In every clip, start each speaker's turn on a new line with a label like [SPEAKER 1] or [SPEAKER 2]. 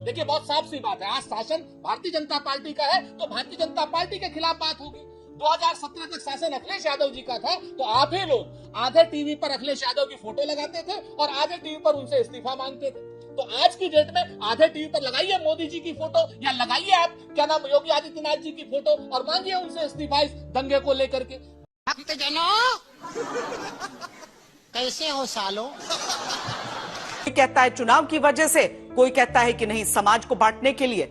[SPEAKER 1] देखिए बहुत साफ सी बात है, आज शासन भारतीय जनता पार्टी का है तो भारतीय जनता पार्टी के खिलाफ बात होगी। 2017 तक शासन अखिलेश यादव जी का था तो आप ही लोग आधे टीवी पर अखिलेश यादव की फोटो लगाते थे और आधे टीवी पर उनसे इस्तीफा मांगते थे। तो आज की डेट में आधे टीवी पर लगाइए मोदी जी की फोटो या लगाइए आप क्या नाम योगी आदित्यनाथ जी की फोटो और मांगिए उनसे इस्तीफा इस दंगे को लेकर के।
[SPEAKER 2] भक्तजनों, कैसे हो सालो?
[SPEAKER 3] कोई कहता है चुनाव की वजह से, कोई कहता है कि नहीं समाज को बांटने के लिए।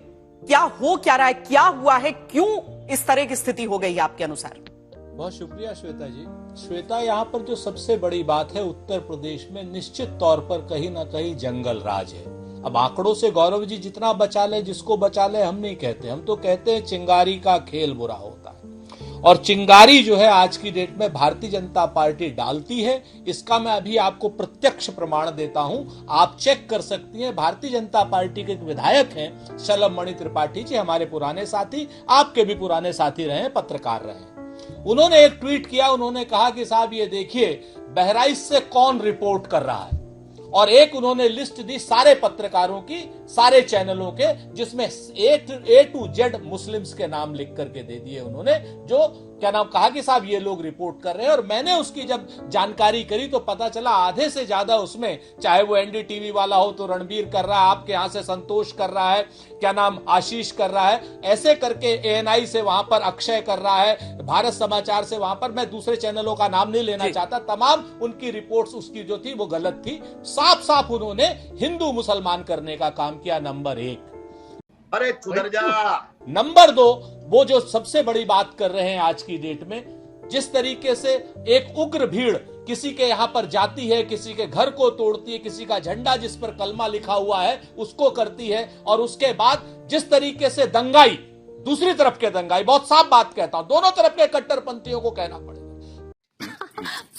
[SPEAKER 3] क्या हो क्या रहा है, क्या हुआ है, क्यों इस तरह की स्थिति हो गई है आपके अनुसार?
[SPEAKER 1] बहुत शुक्रिया श्वेता जी। श्वेता, यहाँ पर जो सबसे बड़ी बात है, उत्तर प्रदेश में निश्चित तौर पर कहीं ना कहीं जंगल राज है। अब आंकड़ों से गौरव जी जितना बचा ले, जिसको बचा ले, हम नहीं कहते, हम तो कहते हैं चिंगारी का खेल बुरा होता है। और चिंगारी जो है आज की डेट में भारतीय जनता पार्टी डालती है, इसका मैं अभी आपको प्रत्यक्ष प्रमाण देता हूं, आप चेक कर सकती हैं। भारतीय जनता पार्टी के एक विधायक हैं शलभ मणि त्रिपाठी जी, हमारे पुराने साथी, आपके भी पुराने साथी रहे, पत्रकार रहे। उन्होंने एक ट्वीट किया, उन्होंने कहा कि साहब ये देखिए बहराइच से कौन रिपोर्ट कर रहा है, और एक उन्होंने लिस्ट दी सारे पत्रकारों की, सारे चैनलों के, जिसमें A to Z मुस्लिम्स के नाम लिख करके दे दिए उन्होंने, जो क्या नाम कहा कि साहब ये लोग रिपोर्ट कर रहे हैं। और मैंने उसकी जब जानकारी करी तो पता चला आधे से ज्यादा उसमें, चाहे वो NDTV वाला हो तो रणबीर कर रहा है, आपके यहां से संतोष कर रहा है, क्या नाम आशीष कर रहा है, ऐसे करके ANI से वहां पर अक्षय कर रहा है, भारत समाचार से वहां पर, मैं दूसरे चैनलों का नाम नहीं लेना चाहता, तमाम उनकी रिपोर्ट्स उसकी जो थी वो गलत थी। साफ साफ उन्होंने हिंदू मुसलमान करने का काम किया, नंबर 1।
[SPEAKER 4] अरे सुधर जा।
[SPEAKER 1] नंबर 2, वो जो सबसे बड़ी बात कर रहे हैं आज की डेट में, जिस तरीके से एक उग्र भीड़ किसी के यहां पर जाती है, किसी के घर को तोड़ती है, किसी का झंडा जिस पर कलमा लिखा हुआ है उसको करती है, और उसके बाद जिस तरीके से दंगाई, दूसरी तरफ के दंगाई, बहुत साफ बात कहता हूं, दोनों तरफ के कट्टरपंथियों को कहना पड़ेगा,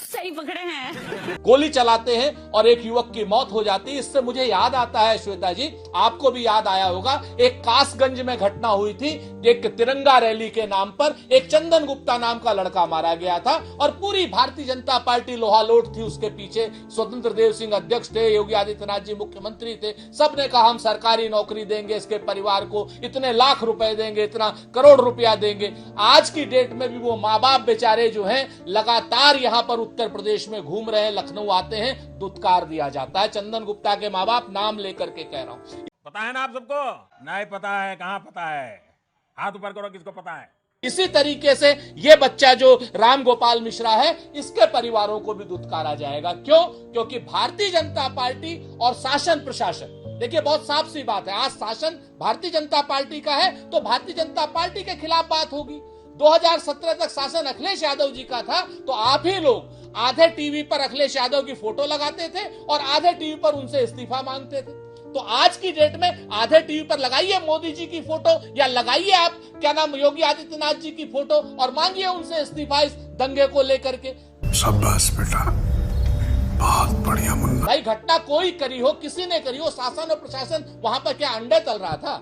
[SPEAKER 5] सही पकड़े हैं,
[SPEAKER 1] गोली चलाते हैं और एक युवक की मौत हो जाती है। इससे मुझे याद आता है श्वेता जी, आपको भी याद आया होगा, एक कासगंज में घटना हुई थी, एक तिरंगा रैली के नाम पर एक चंदन गुप्ता नाम का लड़का मारा गया था, और पूरी भारतीय जनता पार्टी लोहालोट थी उसके पीछे। स्वतंत्र देव सिंह अध्यक्ष थे, योगी आदित्यनाथ जी मुख्यमंत्री थे, सबने कहा हम सरकारी नौकरी देंगे इसके परिवार को, इतने लाख रुपए देंगे, इतना करोड़ रुपया देंगे। आज की डेट में भी वो माँ बाप बेचारे जो हैं लगातार यहाँ पर उत्तर प्रदेश में घूम रहे हैं, लखनऊ आते हैं, दुत्कार दिया जाता है। चंदन गुप्ता के माँ बाप नाम लेकर के कह रहा हूं।
[SPEAKER 6] पता है ना आप सबको? नहीं पता है? कहाँ पता है? हाथ ऊपर करो, किसको पता है?
[SPEAKER 1] इसी तरीके से ये बच्चा जो राम गोपाल मिश्रा है, इसके परिवारों को भी दुत्कारा जाएगा। क्यों? क्योंकि भारतीय जनता पार्टी और शासन प्रशासन, देखिए बहुत साफ सी बात है, आज शासन भारतीय जनता पार्टी का है तो भारतीय जनता पार्टी के खिलाफ बात होगी। 2017 तक शासन अखिलेश यादव जी का था तो आप ही लोग आधे टीवी पर अखिलेश यादव की फोटो लगाते थे और आधे टीवी पर उनसे इस्तीफा मांगते थे। तो आज की डेट में आधे टीवी पर लगाइए मोदी जी की फोटो या लगाइए आप क्या नाम योगी आदित्यनाथ जी की फोटो और मांगिए उनसे इस्तीफा इस दंगे को लेकर के।
[SPEAKER 7] शाबाश बेटा, बहुत बढ़िया मुन्ना।
[SPEAKER 1] भाई घटना कोई करी हो, किसी ने करी हो, शासन और प्रशासन वहां पर क्या अंडे तल रहा था?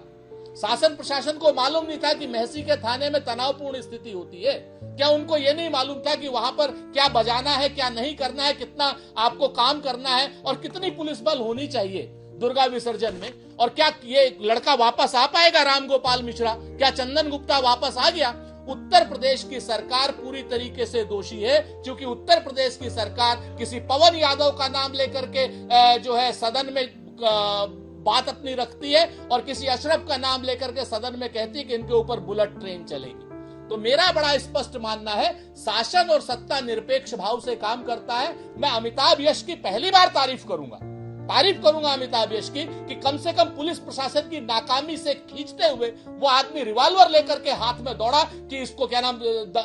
[SPEAKER 1] शासन प्रशासन को मालूम नहीं था कि महसी के थाने में तनावपूर्ण स्थिति होती है? क्या उनको ये नहीं मालूम था कि वहां पर क्या बजाना है, क्या नहीं करना है, कितना आपको काम करना है और कितनी पुलिस बल होनी चाहिए दुर्गा विसर्जन में? और क्या ये लड़का वापस आ पाएगा, राम गोपाल मिश्रा? क्या चंदन गुप्ता वापस आ गया? उत्तर प्रदेश की सरकार पूरी तरीके से दोषी है, क्योंकि उत्तर प्रदेश की सरकार किसी पवन यादव का नाम लेकर के जो है सदन में बात अपनी रखती है और किसी अशरफ का नाम लेकर के सदन में कहती है कि इनके ऊपर बुलेट ट्रेन चलेगी। तो मेरा बड़ा स्पष्ट मानना है, शासन और सत्ता निरपेक्ष भाव से काम करता है। मैं अमिताभ यश की पहली बार तारीफ करूंगा अमिताभ यश की कि कम से कम पुलिस प्रशासन की नाकामी से खींचते हुए वो आदमी रिवॉल्वर लेकर के हाथ में दौड़ा कि इसको क्या नाम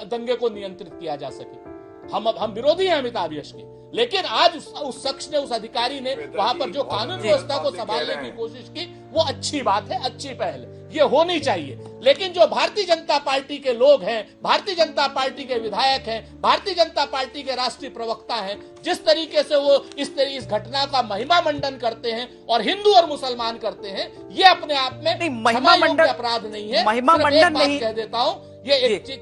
[SPEAKER 1] दंगे को नियंत्रित किया जा सके। हम विरोधी हैं अमिताभ यश के, लेकिन आज उस शख्स ने, उस अधिकारी ने वहां पर जो कानून व्यवस्था को संभालने की कोशिश की, वो अच्छी बात है, अच्छी पहल है, ये होनी चाहिए। लेकिन जो भारतीय जनता पार्टी के लोग हैं, भारतीय जनता पार्टी के विधायक हैं, भारतीय जनता पार्टी के राष्ट्रीय प्रवक्ता हैं, जिस तरीके से वो इस घटना का महिमा मंडन करते हैं और हिंदू और मुसलमान करते हैं, ये अपने आप में
[SPEAKER 3] महिमा मंडन
[SPEAKER 1] अपराध नहीं है।
[SPEAKER 3] महिमा मंडन नहीं
[SPEAKER 1] कह देता हूँ, ये एक चीज,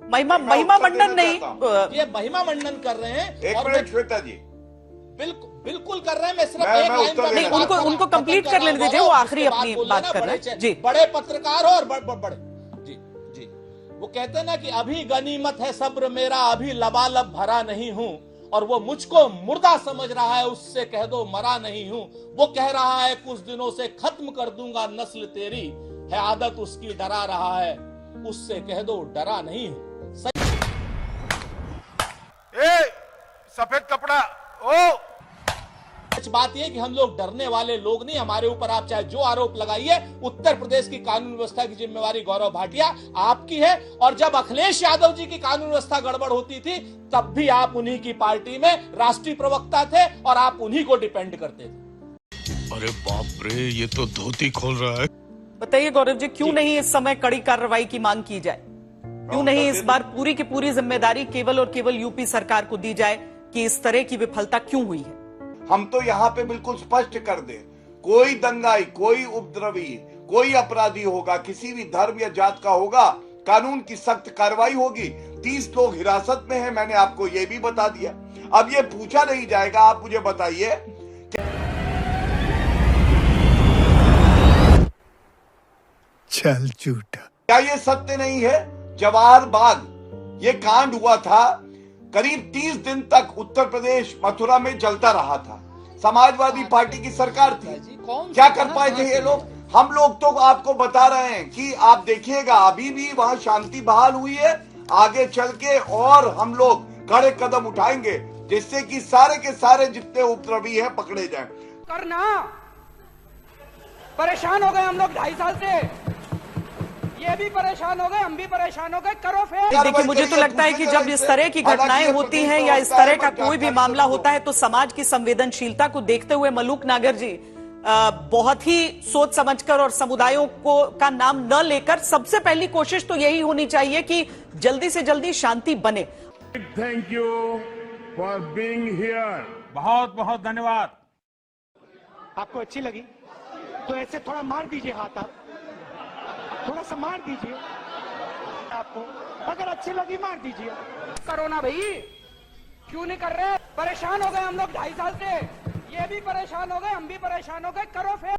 [SPEAKER 3] महिमा मंडन नहीं,
[SPEAKER 1] ये महिमा मंडन कर रहे हैं।
[SPEAKER 4] एक मिनट श्वेता जी,
[SPEAKER 1] बिल्कुल कर रहे हैं। मैं सिर्फ
[SPEAKER 4] मैं
[SPEAKER 1] एक लाइन
[SPEAKER 4] उत्तर
[SPEAKER 1] पर
[SPEAKER 4] नहीं,
[SPEAKER 3] उनको कंप्लीट कर लेने दीजिए, वो आखिरी अपनी बात कर रहे हैं। जी,
[SPEAKER 1] बड़े पत्रकार हो और बड़े जी जी वो कहते हैं ना कि अभी गनीमत है सब्र मेरा, अभी लबालब भरा नहीं हूं, और वो मुझको मुर्दा समझ रहा है, उससे कह दो मरा नहीं हूं। वो कह रहा है कुछ दिनों से खत्म कर दूंगा नस्ल तेरी, है आदत उसकी डरा रहा है, उससे कह दो डरा नहीं हूं।
[SPEAKER 4] सफेद कपड़ा ओ
[SPEAKER 1] सच बात यह कि हम लोग डरने वाले लोग नहीं। हमारे ऊपर आप चाहे जो आरोप लगाइए, उत्तर प्रदेश की कानून व्यवस्था की जिम्मेवारी गौरव भाटिया आपकी है। और जब अखिलेश यादव जी की कानून व्यवस्था गड़बड़ होती थी, तब भी आप उन्हीं की पार्टी में राष्ट्रीय प्रवक्ता थे और आप उन्हीं को डिपेंड करते थे।
[SPEAKER 7] अरे बाप रे, ये तो धोती खोल रहा है।
[SPEAKER 3] बताइए गौरव जी, क्यों नहीं इस समय कड़ी कार्रवाई की मांग की जाए? क्यों नहीं इस बार पूरी की पूरी जिम्मेदारी केवल और केवल यूपी सरकार को दी जाए कि इस तरह की विफलता क्यों हुई है?
[SPEAKER 4] हम तो यहाँ पे बिल्कुल स्पष्ट कर दे, कोई दंगाई, कोई उपद्रवी, कोई अपराधी होगा, किसी भी धर्म या जात का होगा, कानून की सख्त कार्रवाई होगी। 30 लोग हिरासत में हैं, मैंने आपको ये भी बता दिया। अब ये पूछा नहीं जाएगा, आप मुझे बताइए
[SPEAKER 7] चल झूठा,
[SPEAKER 4] क्या ये सत्य नहीं है? जवाहर बाग ये कांड हुआ था, करीब 30 दिन तक उत्तर प्रदेश मथुरा में जलता रहा था। समाजवादी पार्टी की सरकार थी, क्या कर पाए थे ये लोग? हम लोग तो आपको बता रहे हैं कि आप देखिएगा, अभी भी वहां शांति बहाल हुई है। आगे चल के और हम लोग कड़े कदम उठाएंगे, जिससे कि सारे के सारे जितने उपद्रवी हैं पकड़े जाएं।
[SPEAKER 8] करना परेशान हो गए हम लोग 2.5 साल से, ये भी परेशान हो गए, हम भी परेशान हो गए, करो फिर।
[SPEAKER 3] देखिए, मुझे तो लगता है कि जब इस तरह की घटनाएं होती हैं या इस तरह का कोई भी मामला होता है, तो समाज की संवेदनशीलता को देखते हुए मलूक नागर जी बहुत ही सोच समझकर और समुदायों को का नाम न लेकर सबसे पहली कोशिश तो यही होनी चाहिए कि जल्दी से जल्दी शांति बने।
[SPEAKER 9] Thank you for being here.
[SPEAKER 6] बहुत बहुत धन्यवाद।
[SPEAKER 8] आपको अच्छी लगी तो ऐसे थोड़ा मार दीजिए हाथ, आप थोड़ा सा मार दीजिए। आपको अगर अच्छी लगी मार दीजिए। करो ना भाई, क्यों नहीं कर रहे? परेशान हो गए हम लोग 2.5 साल से, ये भी परेशान हो गए, हम भी परेशान हो गए, करो फिर।